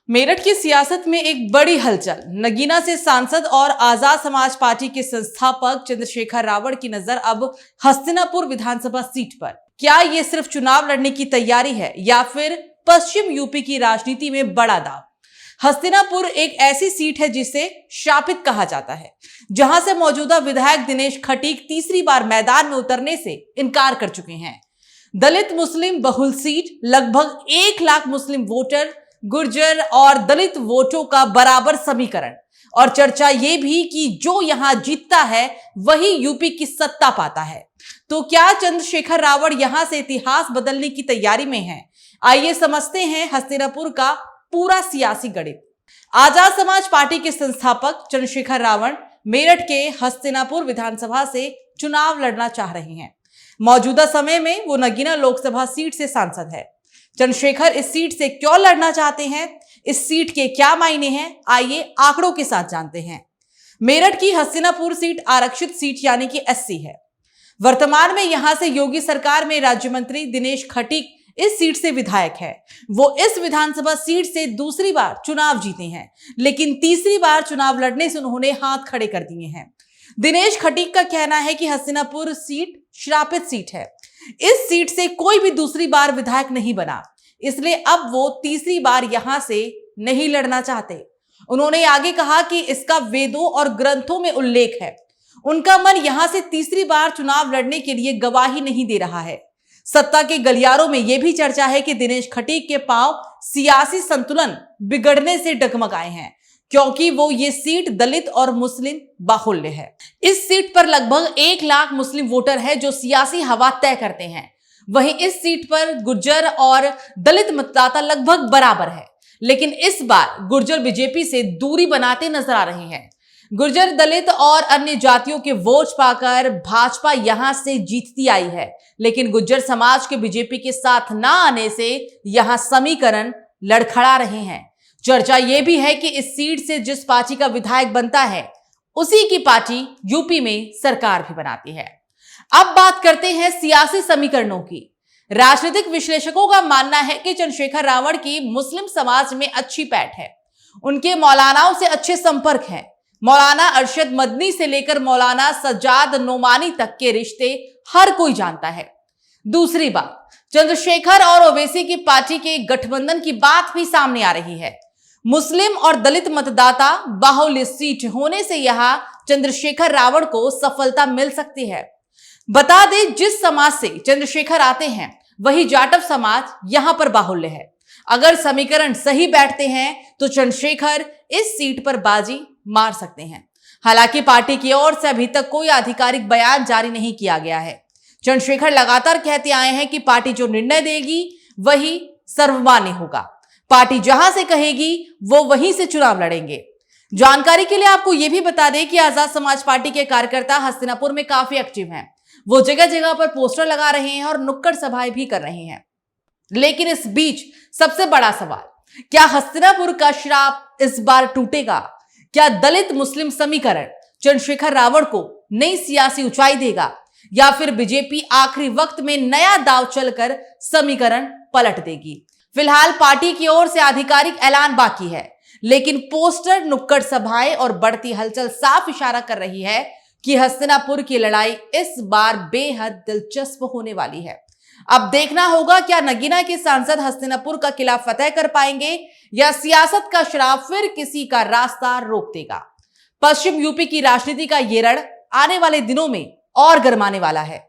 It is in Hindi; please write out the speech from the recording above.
मेरठ की सियासत में एक बड़ी हलचल। नगीना से सांसद और आजाद समाज पार्टी के संस्थापक चंद्रशेखर रावण की नजर अब हस्तिनापुर विधानसभा सीट पर। क्या ये सिर्फ चुनाव लड़ने की तैयारी है या फिर पश्चिम यूपी की राजनीति में बड़ा दांव? हस्तिनापुर एक ऐसी सीट है जिसे शापित कहा जाता है, जहां से मौजूदा विधायक दिनेश खटीक तीसरी बार मैदान में उतरने से इनकार कर चुके हैं। दलित मुस्लिम बहुल सीट, लगभग 1 लाख मुस्लिम वोटर, गुर्जर और दलित वोटों का बराबर समीकरण, और चर्चा यह भी कि जो यहां जीतता है वही यूपी की सत्ता पाता है। तो क्या चंद्रशेखर रावण यहां से इतिहास बदलने की तैयारी में है? आइए समझते हैं हस्तिनापुर का पूरा सियासी गणित। आजाद समाज पार्टी के संस्थापक चंद्रशेखर रावण मेरठ के हस्तिनापुर विधानसभा से चुनाव लड़ना चाह रहे हैं। मौजूदा समय में वो नगीना लोकसभा सीट से सांसद है। चंद्रशेखर इस सीट से क्यों लड़ना चाहते हैं, इस सीट के क्या मायने हैं, आइए आंकड़ों के साथ जानते हैं। मेरठ की हस्तिनापुर सीट आरक्षित सीट यानी कि एससी है। वर्तमान में यहां से योगी सरकार में राज्य मंत्री दिनेश खटीक इस सीट से विधायक है। वो इस विधानसभा सीट से दूसरी बार चुनाव जीते हैं, लेकिन तीसरी बार चुनाव लड़ने से उन्होंने हाथ खड़े कर दिए हैं। दिनेश खटीक का कहना है कि हस्तिनापुर सीट श्रापित सीट है। इस सीट से कोई भी दूसरी बार विधायक नहीं बना, इसलिए अब वो तीसरी बार यहां से नहीं लड़ना चाहते। उन्होंने आगे कहा कि इसका वेदों और ग्रंथों में उल्लेख है। उनका मन यहां से तीसरी बार चुनाव लड़ने के लिए गवाही नहीं दे रहा है। सत्ता के गलियारों में यह भी चर्चा है कि दिनेश खटीक के पांव सियासी संतुलन बिगड़ने से डगमगाए हैं, क्योंकि वो ये सीट दलित और मुस्लिम बाहुल्य है। इस सीट पर लगभग 1 लाख मुस्लिम वोटर है जो सियासी हवा तय करते हैं। वहीं इस सीट पर गुर्जर और दलित मतदाता लगभग बराबर है, लेकिन इस बार गुर्जर बीजेपी से दूरी बनाते नजर आ रहे हैं। गुर्जर, दलित और अन्य जातियों के वोट पाकर भाजपा यहां से जीतती आई है, लेकिन गुर्जर समाज के बीजेपी के साथ ना आने से यहां समीकरण लड़खड़ा रहे हैं। चर्चा यह भी है कि इस सीट से जिस पार्टी का विधायक बनता है उसी की पार्टी यूपी में सरकार भी बनाती है। अब बात करते हैं सियासी समीकरणों की। राजनीतिक विश्लेषकों का मानना है कि चंद्रशेखर रावण की मुस्लिम समाज में अच्छी पैठ है। उनके मौलानाओं से अच्छे संपर्क हैं। मौलाना अरशद मदनी से लेकर मौलाना सज्जाद नोमानी तक के रिश्ते हर कोई जानता है। दूसरी बात, चंद्रशेखर और ओवैसी की पार्टी के गठबंधन की बात भी सामने आ रही है। मुस्लिम और दलित मतदाता बाहुल्य सीट होने से यहां चंद्रशेखर रावण को सफलता मिल सकती है। बता दें, जिस समाज से चंद्रशेखर आते हैं वही जाटव समाज यहां पर बाहुल्य है। अगर समीकरण सही बैठते हैं तो चंद्रशेखर इस सीट पर बाजी मार सकते हैं। हालांकि पार्टी की ओर से अभी तक कोई आधिकारिक बयान जारी नहीं किया गया है। चंद्रशेखर लगातार कहते आए हैं कि पार्टी जो निर्णय देगी वही सर्वमान्य होगा। पार्टी जहां से कहेगी वो वहीं से चुनाव लड़ेंगे। जानकारी के लिए आपको यह भी बता दें कि आजाद समाज पार्टी के कार्यकर्ता हस्तिनापुर में काफी एक्टिव हैं। वो जगह जगह पर पोस्टर लगा रहे हैं और नुक्कड़ सभाएं भी कर रहे हैं। लेकिन इस बीच सबसे बड़ा सवाल, क्या हस्तिनापुर का श्राप इस बार टूटेगा? क्या दलित मुस्लिम समीकरण चंद्रशेखर रावण को नई सियासी ऊंचाई देगा, या फिर बीजेपी आखिरी वक्त में नया दांव चलकर समीकरण पलट देगी? फिलहाल पार्टी की ओर से आधिकारिक ऐलान बाकी है, लेकिन पोस्टर, नुक्कड़ सभाएं और बढ़ती हलचल साफ इशारा कर रही है कि हस्तिनापुर की लड़ाई इस बार बेहद दिलचस्प होने वाली है। अब देखना होगा क्या नगीना के सांसद हस्तिनापुर का किला फतेह कर पाएंगे या सियासत का श्राप फिर किसी का रास्ता रोक देगा। पश्चिम यूपी की राजनीति का ये रण आने वाले दिनों में और गरमाने वाला है।